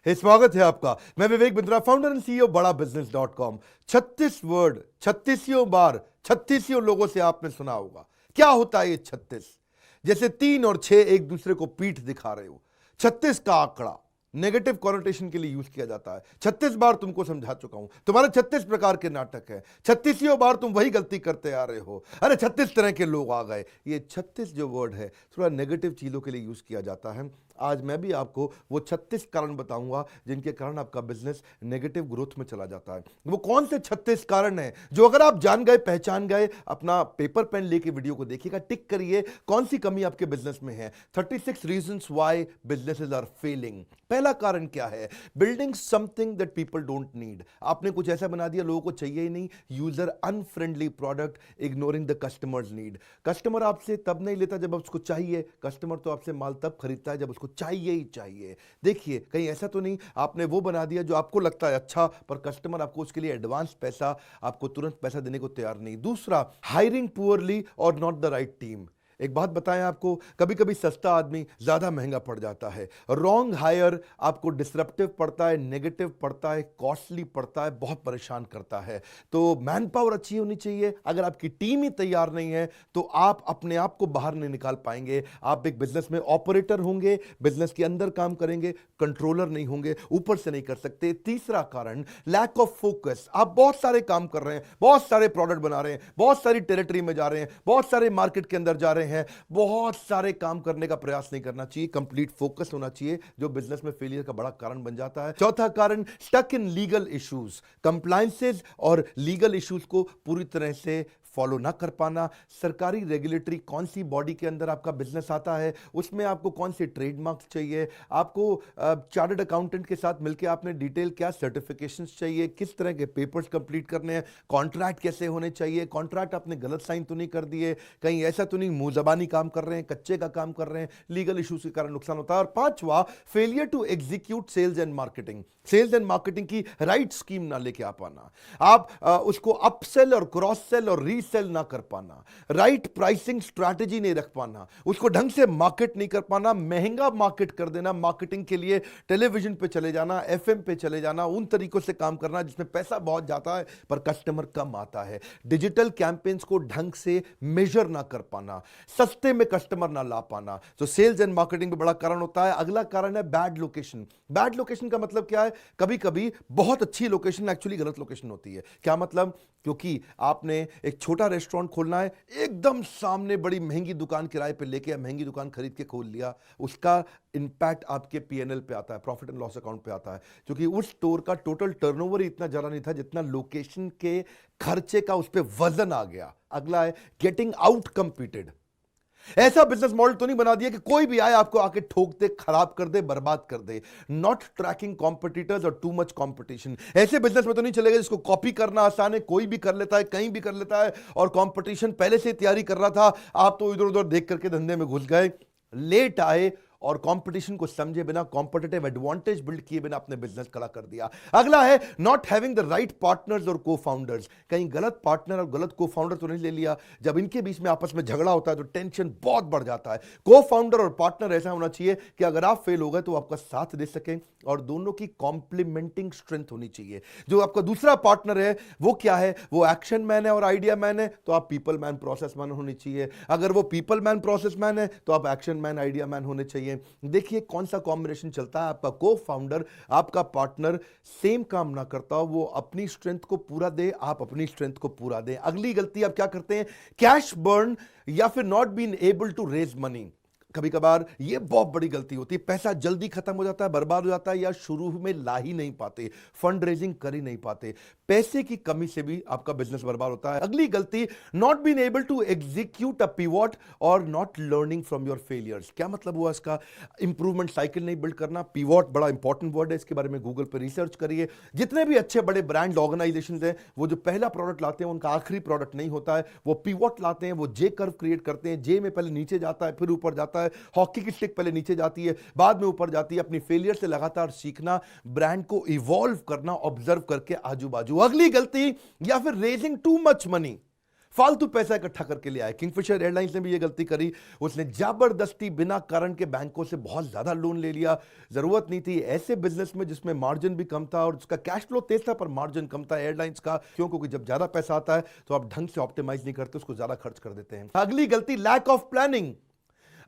स्वागत है आपका। मैं Vivek Bindra, founder and CEO बड़ा बिजनेस .com। 36 वर्ड 36 बार 36 लोगों से आपने सुना होगा। क्या होता है ये 36? जैसे 3 और 6 एक दूसरे को पीठ दिखा रहे हो। 36 का आंकड़ा नेगेटिव कॉनोटेशन के लिए यूज किया जाता है। 36 बार तुमको समझा चुका हूं, तुम्हारे 36 प्रकार के नाटक है। 36 बार तुम वही गलती करते आ रहे हो। अरे 36 तरह के लोग आ गए। ये 36 जो वर्ड है थोड़ा नेगेटिव चीजों के लिए यूज किया जाता है। आज मैं भी आपको वो 36 कारण बताऊंगा जिनके कारण आपका बिजनेस नेगेटिव ग्रोथ में चला जाता है। वो कौन से 36 कारण हैं जो अगर आप जान गए, पहचान गए, अपना पेपर पेन लेके वीडियो को देखिएगा, टिक करिए कौन सी कमी आपके बिजनेस में है। 36 reasons why businesses are failing. पहला कारण क्या है? Building something that people don't need. आपने कुछ ऐसा बना दिया लोगों को चाहिए ही नहीं। User unfriendly product, ignoring the customers need. Customer आपसे तब नहीं लेता जब उसको चाहिए। कस्टमर तो आपसे माल तब खरीदता है जब उसको चाहिए ही चाहिए। देखिए कहीं ऐसा तो नहीं आपने वो बना दिया जो आपको लगता है अच्छा, पर कस्टमर आपको उसके लिए एडवांस पैसा, आपको तुरंत पैसा देने को तैयार नहीं। दूसरा, हायरिंग पुअरली और नॉट द राइट टीम। एक बात बताएं आपको, कभी कभी सस्ता आदमी ज्यादा महंगा पड़ जाता है। रॉन्ग हायर आपको डिसरप्टिव पड़ता है, नेगेटिव पड़ता है, कॉस्टली पड़ता है, बहुत परेशान करता है। तो मैन पावर अच्छी होनी चाहिए। अगर आपकी टीम ही तैयार नहीं है तो आप अपने आप को बाहर नहीं निकाल पाएंगे। आप एक बिजनेस में ऑपरेटर होंगे, बिजनेस के अंदर काम करेंगे, कंट्रोलर नहीं होंगे, ऊपर से नहीं कर सकते। तीसरा कारण, लैक ऑफ फोकस। आप बहुत सारे काम कर रहे हैं, बहुत सारे प्रोडक्ट बना रहे हैं, बहुत सारी टेरिटरी में जा रहे हैं, बहुत सारे मार्केट के अंदर जा रहे हैं, बहुत सारे काम करने का प्रयास नहीं करना चाहिए। कंप्लीट फोकस होना चाहिए, जो बिजनेस में फेलियर का बड़ा कारण बन जाता है। चौथा कारण, stuck in legal issues. Compliances और लीगल इश्यूज को पूरी तरह से फॉलो ना कर पाना। सरकारी रेगुलेटरी कौन सी बॉडी के अंदर आपका बिजनेस आता है, उसमें आपको कौन से ट्रेडमार्क्स चाहिए, आपको चार्टर्ड अकाउंटेंट के साथ मिलकर आपने डिटेल क्या सर्टिफिकेशंस चाहिए, किस तरह के पेपर्स कंप्लीट करने हैं, कॉन्ट्रैक्ट कैसे होने चाहिए, कॉन्ट्रैक्ट आपने गलत साइन तो नहीं कर दिए, कहीं ऐसा तो नहीं मुंह जबानी काम कर रहे हैं, कच्चे का काम कर रहे हैं, लीगल इश्यूज के कारण नुकसान होता है। और पांचवा, failure to execute sales and marketing. Sales and marketing की राइट स्कीम ना लेके आ पाना, आप उसको अपसेल और क्रॉस सेल और रीसेल ना कर पाना, राइट प्राइसिंग स्ट्रैटेजी नहीं रख पाना, उसको ढंग से मार्केट नहीं कर पाना, महंगा मार्केट कर देना, मार्केटिंग के लिए टेलीविजन पे चले जाना, एफएम पे चले जाना, उन तरीकों से काम करना जिसमें पैसा बहुत जाता है पर कस्टमर कम आता है, डिजिटल कैंपेन्स को ढंग से मेजर ना कर पाना, सस्ते में कस्टमर ना ला पाना। तो सेल्स एंड मार्केटिंग में बड़ा कारण होता है। अगला कारण है बैड लोकेशन। बैड लोकेशन का मतलब क्या है? कभी कभी बहुत अच्छी लोकेशन एक्चुअली गलत लोकेशन होती है। क्या मतलब? क्योंकि आपने एक छोटा रेस्टोरेंट खोलना है, एकदम सामने बड़ी महंगी दुकान किराए पे लेके या महंगी दुकान खरीद के खोल लिया, उसका इंपैक्ट आपके पीएनएल पे आता है, प्रॉफिट एंड लॉस अकाउंट पे आता है, क्योंकि उस स्टोर का टोटल टर्नओवर ही इतना ज्यादा नहीं था जितना लोकेशन के खर्चे का उस पर वजन आ गया। अगला है गेटिंग आउट कंपीटेड। ऐसा बिजनेस मॉडल तो नहीं बना दिया कि कोई भी आए आपको आके ठोक दे, खराब कर दे, बर्बाद कर दे। नॉट ट्रैकिंग कॉम्पिटिटर्स और टू मच कॉम्पिटिशन। ऐसे बिजनेस में तो नहीं चलेगा जिसको कॉपी करना आसान है, कोई भी कर लेता है, कहीं भी कर लेता है, और कॉम्पिटिशन पहले से तैयारी कर रहा था, आप तो इधर उधर देख करके धंधे में घुस गए, लेट आए और कंपटीशन को समझे बिना, कॉम्पिटिटिव एडवांटेज बिल्ड किए बिना अपने बिजनेस खड़ा कर दिया। अगला है not having the right partners और को फाउंडर्स। कहीं गलत पार्टनर और गलत को फाउंडर तो नहीं ले लिया। जब इनके बीच में आपस में झगड़ा होता है तो टेंशन बहुत बढ़ जाता है। को फाउंडर और पार्टनर ऐसा होना चाहिए कि अगर आप फेल हो गए तो आपका साथ दे सकें, और दोनों की कॉम्प्लीमेंटिंग स्ट्रेंथ होनी चाहिए। जो आपका दूसरा पार्टनर है वो क्या है? वो एक्शन मैन है और आइडिया मैन है, तो आप पीपल मैन प्रोसेस मैन होनी चाहिए। अगर वो पीपल मैन प्रोसेस मैन है तो आप एक्शन मैन आइडिया मैन होने चाहिए। देखिए कौन सा कॉम्बिनेशन चलता है। आपका को फाउंडर, आपका पार्टनर सेम काम ना करता हो, वो अपनी स्ट्रेंथ को पूरा दे, आप अपनी स्ट्रेंथ को पूरा दें। अगली गलती आप क्या करते हैं? कैश बर्न या फिर not been able to raise money. कभी कभार ये बहुत बड़ी गलती होती है। पैसा जल्दी खत्म हो जाता है, बर्बाद हो जाता है, या शुरू में ला ही नहीं पाते, फंड रेजिंग कर ही नहीं पाते। पैसे की कमी से भी आपका बिजनेस बर्बाद होता है। अगली गलती, not been able to execute a pivot और not learning from your failures. क्या मतलब हुआ इसका? इंप्रूवमेंट साइकिल नहीं बिल्ड करना। पिवट बड़ा इंपॉर्टेंट वर्ड है, इसके बारे में गूगल पर रिसर्च करिए। जितने भी अच्छे बड़े ब्रांड ऑर्गेनाइजेशन हैं, वो जो पहला प्रोडक्ट लाते हैं उनका आखिरी प्रोडक्ट नहीं होता है। वो पिवट लाते हैं, वो जे कर्व क्रिएट करते हैं। जे में पहले नीचे जाता है, फिर ऊपर जाता है। हॉकी की स्टिक पहले नीचे जाती है, बाद में ऊपर जाती है। अपनी फेलियर से लगातार सीखना, ब्रांड को इवॉल्व करना, ऑब्जर्व करके आजू बाजू। अगली गलती, या फिर रेजिंग टू मच मनी। फालतू पैसा इकट्ठा करके ले आए। किंगफिशर एयरलाइंस ने भी ये गलती करी, उसने जबरदस्ती बिना कारण के बैंकों से बहुत ज्यादा लोन ले लिया, जरूरत नहीं थी। ऐसे बिजनेस में जिसमें मार्जिन भी कम था और उसका कैश फ्लो तेज था पर मार्जिन कम था एयरलाइंस का, क्योंकि जब ज्यादा पैसा आता है तो आप ढंग से ऑप्टिमाइज नहीं करते, उसको ज्यादा खर्च कर देते हैं। अगली गलती, लैक ऑफ प्लानिंग।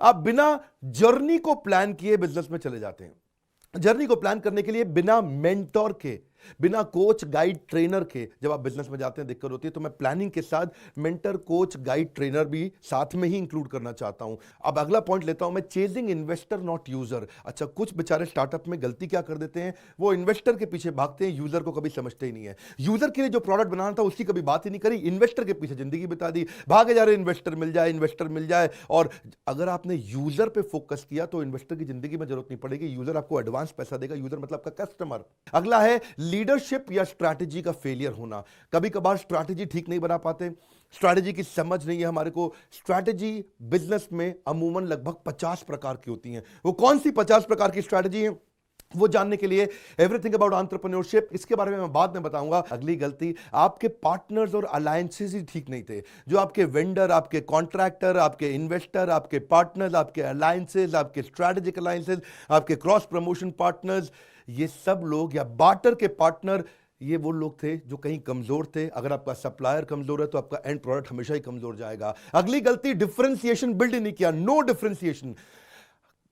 आप बिना जर्नी को प्लान किए बिजनेस में चले जाते हैं। जर्नी को प्लान करने के लिए बिना मेंटोर के, बिना कोच गाइड ट्रेनर के जब आप बिजनेस में जाते हैं दिक्कत होती है। तो मैं प्लानिंग के साथ मेंटर कोच गाइड ट्रेनर भी साथ में ही इंक्लूड करना चाहता हूं। अब अगला पॉइंट लेता हूं मैं, चेजिंग इन्वेस्टर नॉट यूजर। अच्छा, कुछ बेचारे स्टार्टअप में गलती क्या कर देते हैं, वो इन्वेस्टर के पीछे भागते हैं, यूजर को कभी समझते ही नहीं है। यूजर के लिए जो प्रोडक्ट बनाना था उसकी कभी बात ही नहीं करी, इन्वेस्टर के पीछे जिंदगी बिता दी, भागे जा रहे इन्वेस्टर मिल जाए, इन्वेस्टर मिल जाए। और अगर आपने यूजर पे फोकस किया तो इन्वेस्टर की जिंदगी में जरूरत नहीं पड़ेगी, यूजर आपको एडवांस पैसा देगा। यूजर मतलब आपका कस्टमर। अगला है लीडरशिप या स्ट्रैटेजी का फेलियर होना। कभी कभार स्ट्रैटेजी ठीक नहीं बना पाते, स्ट्रैटेजी की समझ नहीं है हमारे को। स्ट्रैटेजी बिजनेस में अमूमन लगभग 50 प्रकार की होती हैं। वो कौन सी 50 प्रकार की स्ट्रैटेजी है वो जानने के लिए एवरीथिंग अबाउट एंटरप्रेन्योरशिप, इसके बारे में मैं बाद में बताऊंगा। अगली गलती, आपके पार्टनर्स और अलायंसेस ही ठीक नहीं थे। जो आपके वेंडर, आपके कॉन्ट्रैक्टर, आपके इन्वेस्टर, आपके पार्टनर्स, आपके अलायंसेस, आपके स्ट्रैटेजिक अलायंसेस, आपके क्रॉस प्रमोशन पार्टनर्स, ये सब लोग या बार्टर के पार्टनर, ये वो लोग थे जो कहीं कमजोर थे। अगर आपका सप्लायर कमजोर है तो आपका एंड प्रोडक्ट हमेशा ही कमजोर जाएगा। अगली गलती, डिफरेंशिएशन बिल्ड नहीं किया, नो डिफरेंशिएशन।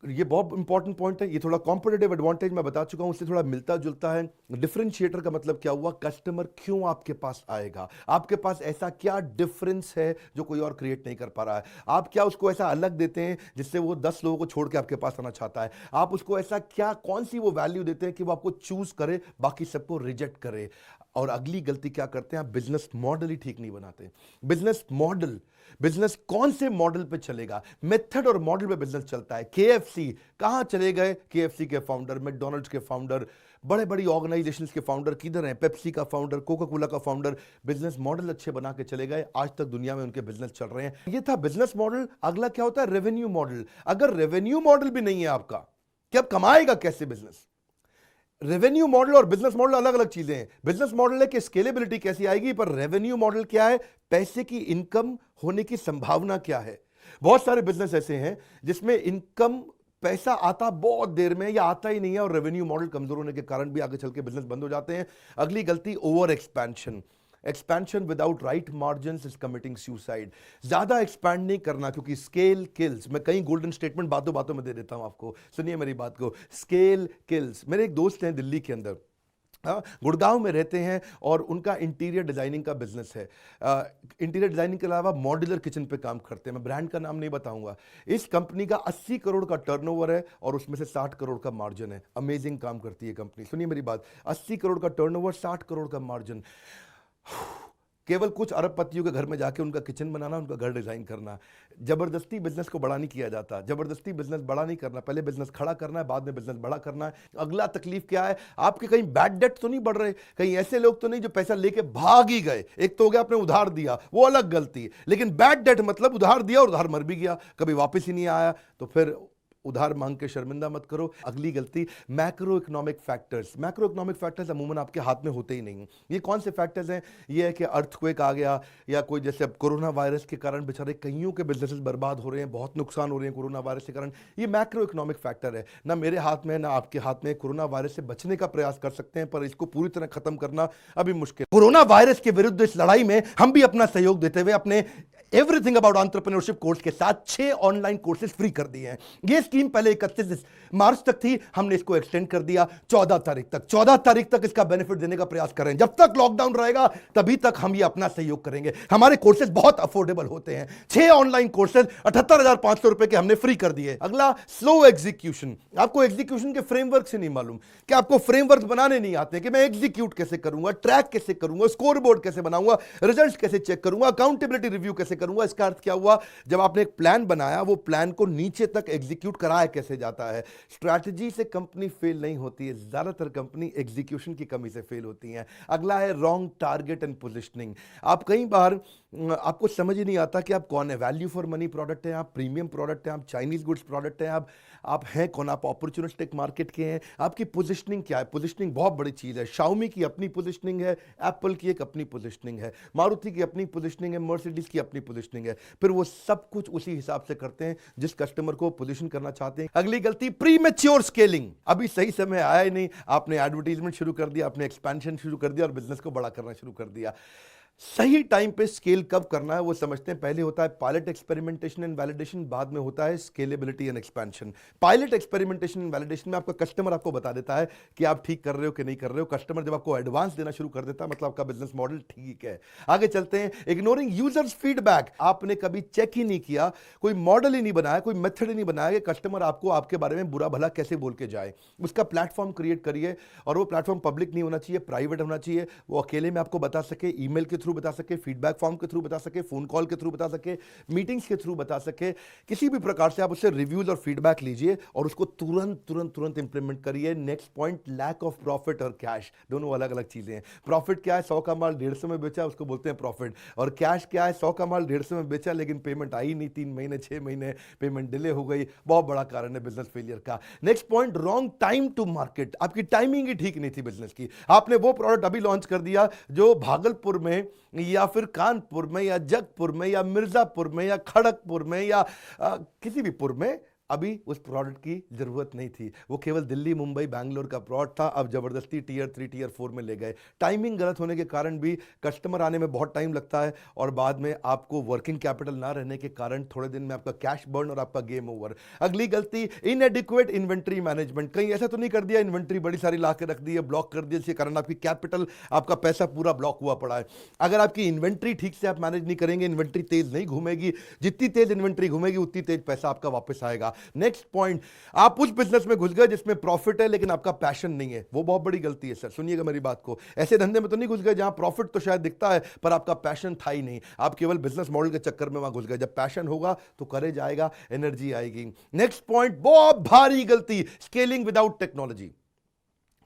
ये बहुत इंपॉर्टेंट पॉइंट है, ये थोड़ा कॉम्पिटिटिव एडवांटेज मैं बता चुका हूं, उससे थोड़ा मिलता जुलता है। डिफरेंशिएटर का मतलब क्या हुआ, कस्टमर क्यों आपके पास आएगा, आपके पास ऐसा क्या डिफरेंस है जो कोई और क्रिएट नहीं कर पा रहा है। आप क्या उसको ऐसा अलग देते हैं जिससे वो 10 लोगों को छोड़ के आपके पास आना चाहता है। आप उसको ऐसा क्या, कौन सी वो वैल्यू देते हैं कि वो आपको चूज करे, बाकी सबको रिजेक्ट करे। और अगली गलती क्या करते हैं, आप बिजनेस मॉडल ही ठीक नहीं बनाते। बिजनेस मॉडल, बिजनेस कौन से मॉडल पे चलेगा, मेथड और मॉडल पे बिजनेस चलता है। केएफसी कहां चले गए, केएफसी के फाउंडर, मैकडॉनल्ड्स के फाउंडर, बड़े बड़ी ऑर्गेनाइजेशंस के फाउंडर किधर हैं, पेप्सी का फाउंडर, कोका कोला का फाउंडर, बिजनेस मॉडल अच्छे बना के चले गए, आज तक दुनिया में उनके बिजनेस चल रहे हैं। ये था बिजनेस मॉडल। अगला क्या होता है, रेवेन्यू मॉडल। अगर रेवेन्यू मॉडल भी नहीं है आपका, कि अब कमाएगा कैसे बिजनेस। रेवेन्यू मॉडल और बिजनेस मॉडल अलग अलग चीजें हैं। बिजनेस मॉडल है कि स्केलेबिलिटी कैसी आएगी, पर रेवेन्यू मॉडल क्या है, पैसे की इनकम होने की संभावना क्या है। बहुत सारे बिजनेस ऐसे हैं जिसमें इनकम, पैसा आता बहुत देर में या आता ही नहीं है, और रेवेन्यू मॉडल कमजोर होने के कारण भी आगे चल के बिजनेस बंद हो जाते हैं। अगली गलती, over expansion. Expansion without right margins is committing suicide. ज्यादा एक्सपैंड नहीं करना, क्योंकि स्केल किल्स। मैं कई गोल्डन स्टेटमेंट बातों बातों में दे देता हूं आपको, सुनिए मेरी बात को। Scale kills. मेरे एक दोस्त हैं दिल्ली के अंदर, गुड़गांव में रहते हैं, और उनका इंटीरियर डिजाइनिंग का बिजनेस है। इंटीरियर डिजाइनिंग के अलावा मॉड्यूलर किचन पे काम करते हैं। मैं ब्रांड का नाम नहीं बताऊंगा। इस कंपनी का 80 करोड़ का टर्नओवर है और उसमें से 60 करोड़ का मार्जिन है। अमेजिंग काम करती है कंपनी। सुनिए मेरी बात, 80 करोड़ का टर्नओवर, 60 करोड़ का मार्जिन। केवल कुछ अरबपतियों के घर में जाके उनका किचन बनाना, उनका घर डिजाइन करना। जबरदस्ती बिजनेस को बड़ा नहीं किया जाता, जबरदस्ती बिजनेस बड़ा नहीं करना। पहले बिजनेस खड़ा करना है, बाद में बिजनेस बड़ा करना है। अगला तकलीफ क्या है, आपके कहीं बैड डेट तो नहीं बढ़ रहे, कहीं ऐसे लोग तो नहीं जो पैसा लेके भाग ही गए। एक तो हो गया आपने उधार दिया, वो अलग गलती, लेकिन बैड डेट मतलब उधार दिया और उधार मर भी गया, कभी वापस ही नहीं आया, तो फिर उधार मांग के शर्मिंदा मत करो। अगली गलती, macro economic factors. Macro economic factors अमूमन आपके हाथ में होते ही नहीं। ये कौन से फैक्टर्स हैं, ये है कि अर्थक्वेक आ गया, या कोई जैसे अब कोरोना वायरस के कारण बेचारे कईयों के बिजनेसेस बर्बाद हो रहे हैं, बहुत नुकसान हो रहे हैं कोरोना वायरस के कारण। ये मैक्रो इकोनॉमिक फैक्टर है, ना मेरे हाथ में ना आपके हाथ में। कोरोना वायरस से बचने का प्रयास कर सकते हैं, पर इसको पूरी तरह खत्म करना अभी मुश्किल। कोरोना वायरस के विरुद्ध इस लड़ाई में हम भी अपना सहयोग देते हुए अपने एवरीथिंग अबाउट एंटरप्रेन्योरशिप कोर्स के साथ 6 ऑनलाइन कोर्सेज फ्री कर दिए हैं। ये स्कीम पहले 31 मार्च तक थी, हमने इसको एक्सटेंड कर दिया 14 तारीख तक। 14 तारीख तक इसका बेनिफिट देने का प्रयास करें। जब तक लॉकडाउन रहेगा तभी तक हम ये अपना सहयोग करेंगे। हमारे कोर्सेज बहुत अफोर्डेबल होते हैं। 6 ऑनलाइन कोर्सेज 78,500 रुपए के हमने फ्री कर दिए। अगला, स्लो एग्जीक्यूशन। आपको एग्जीक्यूशन के फ्रेमवर्क से नहीं मालूम, कि आपको फ्रेमवर्क बनाने नहीं आते, कि मैं एग्जीक्यूट कैसे करूंगा, ट्रैक कैसे करूंगा, स्कोर बोर्ड कैसे बनाऊंगा, रिजल्ट कैसे चेक करूंगा, अकाउंटेबिलिटी रिव्यू कैसे करूंगा। इसका अर्थ क्या हुआ, जब आपने एक प्लान बनाया, वो प्लान को नीचे तक एग्जीक्यूट कराया कैसे जाता है। स्ट्रैटेजी से कंपनी फेल नहीं होती है, ज्यादातर कंपनी एग्जीक्यूशन की कमी से फेल होती है। अगला है रॉन्ग टारगेट एंड पोजिशनिंग। आप कई बार आपको समझ ही नहीं आता कि आप कौन है। वैल्यू फॉर मनी प्रोडक्ट है, आप प्रीमियम प्रोडक्ट है, आप चाइनीज गुड्स प्रोडक्ट है, आप हैं कौन, आप अपॉर्चुनिस्टिक मार्केट के हैं, आपकी पोजीशनिंग क्या है। पोजीशनिंग बहुत बड़ी चीज है। शाओमी की अपनी पोजीशनिंग है, एप्पल की एक अपनी पोजीशनिंग है, मारुति की अपनी पोजीशनिंग है, मर्सिडीज की अपनी पोजीशनिंग है। फिर वो सब कुछ उसी हिसाब से करते हैं जिस कस्टमर को पोजीशन करना चाहते हैं। अगली गलती, प्रीमेच्योर स्केलिंग। अभी सही समय आया ही नहीं, आपने एडवर्टीजमेंट शुरू कर दिया, आपने एक्सपेंशन शुरू कर दिया और बिजनेस को बड़ा करना शुरू कर दिया। सही टाइम पे स्केल कब करना है वो समझते हैं। पहले होता है पायलट एक्सपेरिमेंटेशन एंड वैलिडेशन, बाद में होता है scalability and expansion. Pilot experimentation and validation में आपका कस्टमर आपको बता देता है कि आप ठीक कर रहे हो कि नहीं कर रहे हो। कस्टमर जब आपको एडवांस देना शुरू कर देता है, मतलब आपका बिजनेस मॉडल ठीक है। आगे चलते हैं, इग्नोरिंग यूजर्स फीडबैक। आपने कभी चेक ही नहीं किया, कोई मॉडल ही नहीं बनाया, कोई मेथड ही नहीं बनाया कि कस्टमर आपको आपके बारे में बुरा भला कैसे बोल के जाए। उसका प्लेटफॉर्म क्रिएट करिए, और वो प्लेटफॉर्म पब्लिक नहीं होना चाहिए, प्राइवेट होना चाहिए। वो अकेले में आपको बता सके, ईमेल के थ्रू बता सके, फीडबैक फॉर्म के थ्रू बता सके, फोन कॉल के थ्रू बता सके, मीटिंग्स के थ्रू बता सके। किसी भी प्रकार से आप उससे रिव्यूज और फीडबैक लीजिए और उसको तुरंत तुरंत तुरंत इंप्लीमेंट करिए। Next point, lack of profit और कैश। दोनों अलग अलग चीजें हैं। प्रॉफिट क्या है, 100 का माल 150 में बेचा, उसको बोलते हैं प्रॉफिट। और कैश क्या है, 100 का माल 150 में बेचा लेकिन पेमेंट आई नहीं, 3 महीने 6 महीने पेमेंट डिले हो गई। बहुत बड़ा कारण है बिजनेस फेलियर का। Next point, wrong time to market. आपकी टाइमिंग ही ठीक नहीं थी बिजनेस की। आपने वो प्रोडक्ट अभी लॉन्च कर दिया जो भागलपुर में या फिर कानपुर में या जगपुर में या मिर्जापुर में या खड़गपुर में या किसी भी पुर में अभी उस प्रोडक्ट की जरूरत नहीं थी। वो केवल दिल्ली, मुंबई, बैंगलोर का प्रोडक्ट था। अब जबरदस्ती टियर 3 टियर 4 में ले गए। टाइमिंग गलत होने के कारण भी कस्टमर आने में बहुत टाइम लगता है, और बाद में आपको वर्किंग कैपिटल ना रहने के कारण थोड़े दिन में आपका कैश बर्न और आपका गेम ओवर। अगली गलती, इनएडिक्वेट इन्वेंट्री मैनेजमेंट। कहीं ऐसा तो नहीं कर दिया इन्वेंट्री बड़ी सारी ला के रख दी है, ब्लॉक कर दिया, जिसके कारण आपकी कैपिटल, आपका पैसा पूरा ब्लॉक हुआ पड़ा है। अगर आपकी इन्वेंट्री ठीक से आप मैनेज नहीं करेंगे, इन्वेंट्री तेज नहीं घूमेगी, जितनी तेज इन्वेंट्री घूमेगी उतनी तेज पैसा आपका वापस आएगा। नेक्स्ट पॉइंट, आप उस बिजनेस में घुस गए जिसमें प्रॉफिट है लेकिन आपका पैशन नहीं है। वो बहुत बड़ी गलती है सर, सुनिएगा मेरी बात को। ऐसे धंधे में तो नहीं घुस गए जहां प्रॉफिट तो शायद दिखता है पर आपका पैशन था ही नहीं। आप केवल बिजनेस मॉडल के चक्कर में वहां घुस गए। जब पैशन होगा तो करे जाएगा, एनर्जी आएगी। नेक्स्ट पॉइंट, बहुत भारी गलती, स्केलिंग विदाउट टेक्नोलॉजी।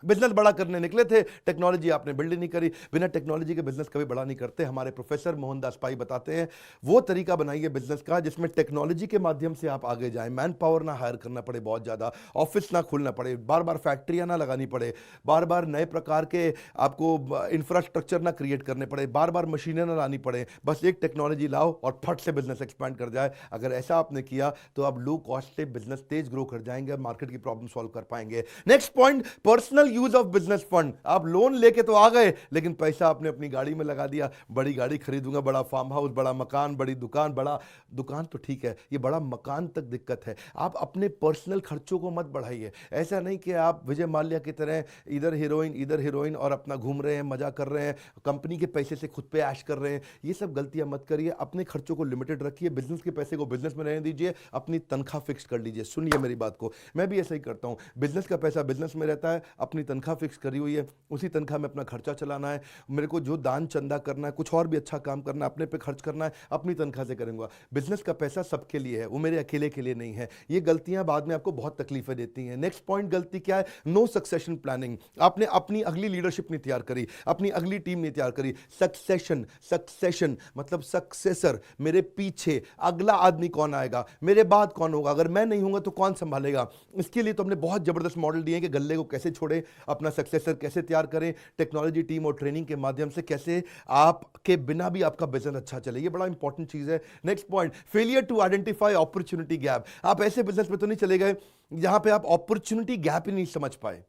बिजनेस बड़ा करने निकले थे, टेक्नोलॉजी आपने बिल्ड नहीं करी। बिना टेक्नोलॉजी के बिजनेस कभी बड़ा नहीं करते। हमारे प्रोफेसर मोहनदास पाई बताते हैं, वो तरीका बनाइए बिजनेस का जिसमें टेक्नोलॉजी के माध्यम से आप आगे जाएं। मैन पावर ना हायर करना पड़े बहुत ज़्यादा, ऑफिस ना खोलना पड़े, बार बार फैक्ट्रियाँ ना लगानी पड़े, बार बार नए प्रकार के आपको इंफ्रास्ट्रक्चर ना क्रिएट करने पड़े, बार बार मशीनें ना लानी पड़े। बस एक टेक्नोलॉजी लाओ और फट से बिजनेस एक्सपैंड कर जाए। अगर ऐसा आपने किया तो आप लो कॉस्ट से बिजनेस तेज ग्रो कर जाएंगे, मार्केट की प्रॉब्लम सॉल्व कर पाएंगे। Next point, personal use of business fund. आप लोन लेके तो आ गए लेकिन पैसा आपने अपनी गाड़ी में लगा दिया। बड़ी गाड़ी खरीदूंगा, बड़ा फार्म हाउस, बड़ा मकान, बड़ी दुकान। बड़ा दुकान तो ठीक है, ये बड़ा मकान तक दिक्कत है। आप अपने पर्सनल खर्चों को मत बढ़ाइए। ऐसा नहीं कि आप विजय माल्या की तरह इधर हीरोइन और अपना घूम रहे हैं, मजा कर रहे हैं, कंपनी के पैसे से खुद पे ऐश कर रहे हैं। ये सब गलतियां मत करिए। अपने खर्चों को लिमिटेड रखिए, बिजनेस के पैसे को बिजनेस में रहने दीजिए, अपनी तनख्वाह फिक्स कर लीजिए। सुनिए मेरी बात को, मैं भी ऐसा ही करता हूं। बिजनेस का पैसा बिजनेस में रहता है, अपनी तनख्वाह फिक्स करी हुई है, उसी तनख्वाह में अपना खर्चा चलाना है। मेरे को जो दान चंदा करना है, कुछ और भी अच्छा काम करना है, अपने पे खर्च करना है, अपनी तनख्वाह से करूंगा। बिजनेस का पैसा सबके लिए है, वो मेरे अकेले के लिए नहीं है। ये गलतियां बाद में आपको बहुत तकलीफें देती हैं। नेक्स्ट पॉइंट, गलती क्या है, नो सक्सेशन प्लानिंग। आपने अपनी अगली लीडरशिप नहीं तैयार करी, अपनी अगली टीम नहीं तैयार करी। सक्सेशन मतलब सक्सेसर, मेरे पीछे अगला आदमी कौन आएगा, मेरे बाद कौन होगा, अगर मैं नहीं हूंगा तो कौन संभालेगा। इसके लिए तो हमने बहुत जबरदस्त मॉडल दिए कि गल्ले को कैसे छोड़े, अपना सक्सेसर कैसे तैयार करें, टेक्नोलॉजी टीम और ट्रेनिंग के माध्यम से कैसे आपके बिना भी आपका बिजनेस अच्छा चले। ये बड़ा इंपॉर्टेंट चीज है। Next point, failure to identify opportunity gap. आप ऐसे बिजनेस में तो नहीं चले गए जहां पे आप अपॉर्चुनिटी गैप ही नहीं समझ पाए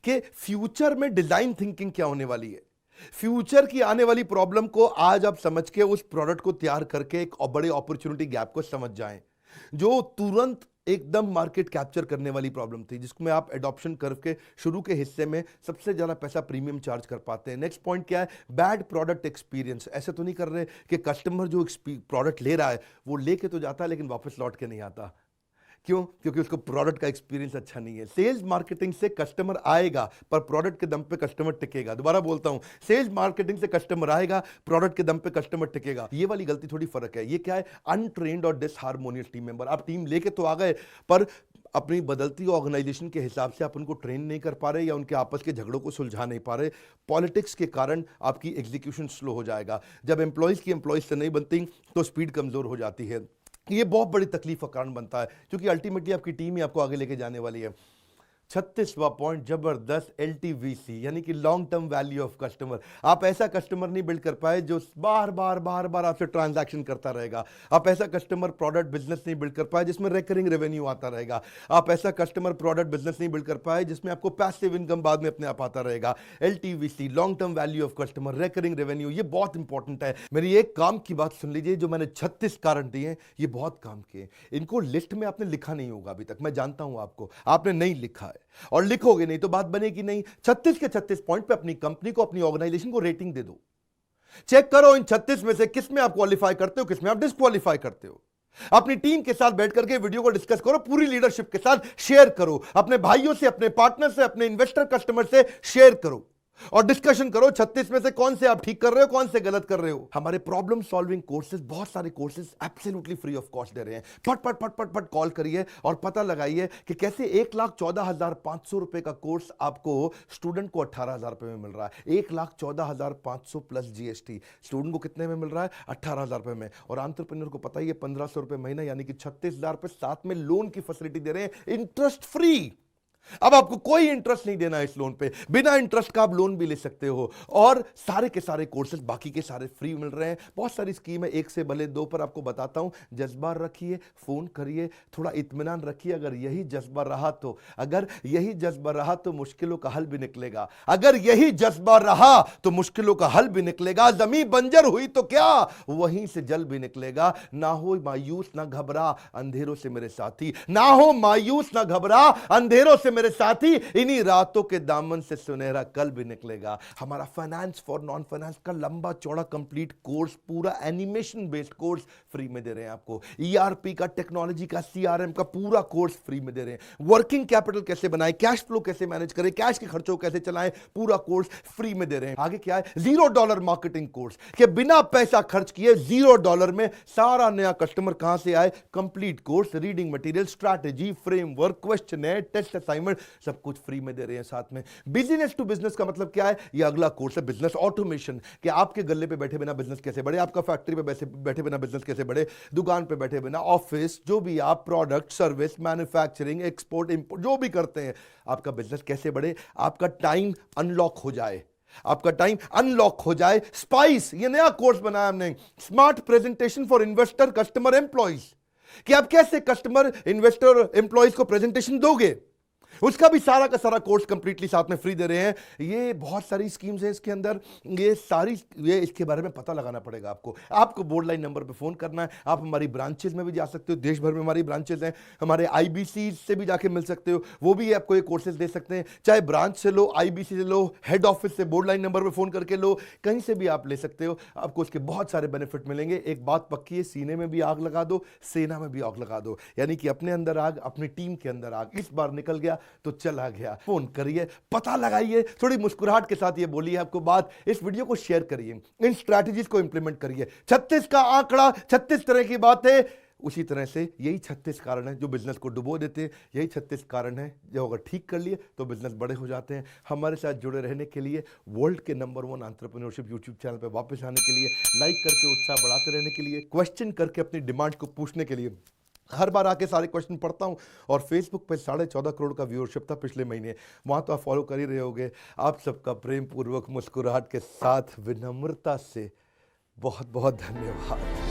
कि फ्यूचर में डिजाइन थिंकिंग क्या होने वाली है। फ्यूचर की आने वाली प्रॉब्लम को आज आप समझ के उस प्रोडक्ट को तैयार करके एक बड़े अपॉर्चुनिटी गैप को समझ जाएं, जो तुरंत एकदम मार्केट कैप्चर करने वाली प्रॉब्लम थी, जिसमें आप एडॉप्शन कर्व के शुरू के हिस्से में सबसे ज्यादा पैसा प्रीमियम चार्ज कर पाते हैं। नेक्स्ट पॉइंट क्या है, बैड प्रोडक्ट एक्सपीरियंस। ऐसे तो नहीं कर रहे कि कस्टमर जो प्रोडक्ट ले रहा है वो लेके तो जाता है लेकिन वापस लौट के नहीं आता। क्यों? क्योंकि उसको प्रोडक्ट का एक्सपीरियंस अच्छा नहीं है। सेल्स मार्केटिंग से कस्टमर आएगा पर प्रोडक्ट के दम पे कस्टमर टिकेगा। दोबारा बोलता हूं, सेल्स मार्केटिंग से कस्टमर आएगा, प्रोडक्ट के दम पे कस्टमर टिकेगा। ये वाली गलती थोड़ी फर्क है। ये क्या है? अनट्रेन्ड और डिसहार्मोनियस टीम मेंबर। आप टीम लेके तो आ गए पर अपनी बदलती ऑर्गेनाइजेशन के हिसाब से आप उनको ट्रेन नहीं कर पा रहे या उनके आपस के झगड़ों को सुलझा नहीं पा रहे। पॉलिटिक्स के कारण आपकी एग्जीक्यूशन स्लो हो जाएगा। जब एम्प्लॉयज की एम्प्लॉयज से नहीं बनती तो स्पीड कमजोर हो जाती है। ये बहुत बड़ी तकलीफ का कारण बनता है, क्योंकि अल्टीमेटली आपकी टीम ही आपको आगे लेके जाने वाली है। 36वां पॉइंट, जबरदस्त LTVC यानी कि long term value of customer. आप ऐसा कस्टमर नहीं बिल्ड कर पाए जो बार बार आपसे ट्रांजैक्शन करता रहेगा। आप ऐसा कस्टमर प्रोडक्ट बिजनेस नहीं बिल्ड कर पाए जिसमें रिकरिंग रेवेन्यू आता रहेगा। आप ऐसा कस्टमर प्रोडक्ट बिजनेस नहीं बिल्ड कर पाए जिसमें आपको पैसिव इनकम बाद में अपने आप आता रहेगा। LTVC, long term value of customer, recurring revenue, ये बहुत इंपॉर्टेंट है। मेरी एक काम की बात सुन लीजिए, जो मैंने 36 कारण दिए ये बहुत काम के। इनको लिस्ट में आपने लिखा नहीं होगा अभी तक, मैं जानता हूं आपको, आपने नहीं लिखा है और लिखोगे नहीं तो बात बनेगी नहीं। 36 के 36 पॉइंट पे अपनी कंपनी को, अपनी ऑर्गेनाइजेशन को रेटिंग दे दो। चेक करो इन 36 में से किस में आप क्वालिफाई करते हो, किस में आप डिस्क्वालिफाई करते हो। अपनी टीम के साथ बैठ करके वीडियो को डिस्कस करो, पूरी लीडरशिप के साथ शेयर करो, अपने भाइयों से, अपने पार्टनर से, अपने इन्वेस्टर कस्टमर से शेयर करो और डिस्कशन करो 36 में से कौन से आप ठीक कर रहे हो, कौन से गलत कर रहे हो। हमारे प्रॉब्लम सॉल्विंग कोर्सेज, बहुत सारे courses absolutely free of cost दे रहे हैं। फट फट फट फट फट कॉल करिए और पता लगाइए कि कैसे 1,14,500 रुपए का कोर्स आपको स्टूडेंट को 18,000 रुपए में मिल रहा है। 1,14,500 प्लस GST स्टूडेंट को कितने में मिल रहा है? 18,000 रुपए में। और एंटरप्रेन्योर को पता ही है 1,500 रुपए महीना यानी कि 36,000 रुपए, साथ में लोन की फैसिलिटी दे रहे हैं, इंटरेस्ट फ्री। अब आपको कोई इंटरेस्ट नहीं देना है इस लोन पे, बिना इंटरेस्ट का आप लोन भी ले सकते हो और सारे के सारे कोर्सेज बाकी के सारे फ्री मिल रहे हैं। बहुत सारी स्कीम है, एक से भले दो, पर आपको बताता हूं। जज्बा रखिए, फोन करिए, थोड़ा इत्मीनान रखिए। अगर यही जज्बा रहा तो मुश्किलों का हल भी निकलेगा। अगर यही जज्बा रहा तो मुश्किलों का हल भी निकलेगा। जमीन बंजर हुई तो क्या, वहीं से जल भी निकलेगा। ना हो मायूस ना घबरा अंधेरों से मेरे साथी, ना हो मायूस ना घबरा अंधेरों से मेरे साथी, इन्हीं रातों के दामन से सुनहरा कल भी निकलेगा। हमारा फाइनेंस फॉर नॉन फाइनेंस का लंबा चौड़ा कंप्लीट कोर्स, पूरा एनिमेशन बेस्ड कोर्स फ्री में दे रहे हैं आपको। ERP का, टेक्नोलॉजी का, CRM का पूरा कोर्स फ्री में दे रहे हैं। वर्किंग कैपिटल कैसे बनाएं, कैश फ्लो कैसे मैनेज करें, कैश के खर्चों को कैसे चलाएं, पूरा कोर्स फ्री में दे रहे हैं। आगे क्या है? $0 मार्केटिंग कोर्स के बिना पैसा खर्च किए $0 में सारा नया कस्टमर कहां से आए। Complete course, reading material, strategy, framework, question, test assignment, सब कुछ फ्री में दे रहे हैं साथ में। बिजनेस टू बिजनेस का मतलब क्या है? ये अगला कोर्स है, बिजनेस ऑटोमेशन, कि आपके गले पे बैठे बिना बिजनेस कैसे बढ़े, आपका फैक्ट्री पे बैठे बिना बिजनेस कैसे बढ़े, दुकान पे बैठे बिना, ऑफिस, जो भी आप product, service, manufacturing, export, import जो भी करते हैं, आपका बिजनेस कैसे बढ़े, आपका टाइम अनलॉक हो जाए, आपका टाइम अनलॉक हो जाए। स्पाइस, ये नया कोर्स बनाया हमने, smart presentation for investor, customer, employees, कि आप कैसे कस्टमर, इन्वेस्टर, एम्प्लॉइज को प्रेजेंटेशन दोगे, उसका भी सारा का सारा कोर्स कंप्लीटली साथ में फ्री दे रहे हैं। ये बहुत सारी स्कीम्स हैं इसके अंदर, ये इसके बारे में पता लगाना पड़ेगा आपको बोर्ड लाइन नंबर पे फोन करना है। आप हमारी ब्रांचेज में भी जा सकते हो, देश भर में हमारी ब्रांचेज हैं, हमारे IBC से भी जाके मिल सकते हो, वो भी आपको ये कोर्सेज दे सकते हैं। चाहे ब्रांच से लो, IBC से लो, हेड ऑफिस से बोर्ड लाइन नंबर पे फोन करके लो, कहीं से भी आप ले सकते हो, आपको उसके बहुत सारे बेनिफिट मिलेंगे। एक बात पक्की है, सीने में भी आग लगा दो, सेना में भी आग लगा दो, यानी कि अपने अंदर आग, अपनी टीम के अंदर आग। इस बार निकल गया तो चला गया। फोन करिए, पता लगाइए, थोड़ी मुस्कुराहट के साथ ये बोलिए आपको बात, इस वीडियो को शेयर करिए, इन स्ट्रैटेजीज को इंप्लीमेंट करिए। 36 का आंकड़ा, 36 तरह की बातें, उसी तरह से यही 36 कारण है जो बिजनेस को डुबो देते हैं। यही 36 कारण है जो अगर ठीक कर लिए तो बिजनेस बड़े हो जाते हैं। हमारे साथ जुड़े रहने के लिए, वर्ल्ड के नंबर 1 एंटरप्रेन्योरशिप यूट्यूब चैनल पर वापस आने के लिए, लाइक करके उत्साह बढ़ाते रहने के लिए, क्वेश्चन करके अपनी डिमांड को पूछने के लिए, हर बार आके सारे क्वेश्चन पढ़ता हूं। और फेसबुक पे 14.5 करोड़ का व्यूअरशिप था पिछले महीने, वहां तो आप फॉलो कर ही रहे होगे। आप सबका प्रेम पूर्वक मुस्कुराहट के साथ, विनम्रता से बहुत बहुत धन्यवाद।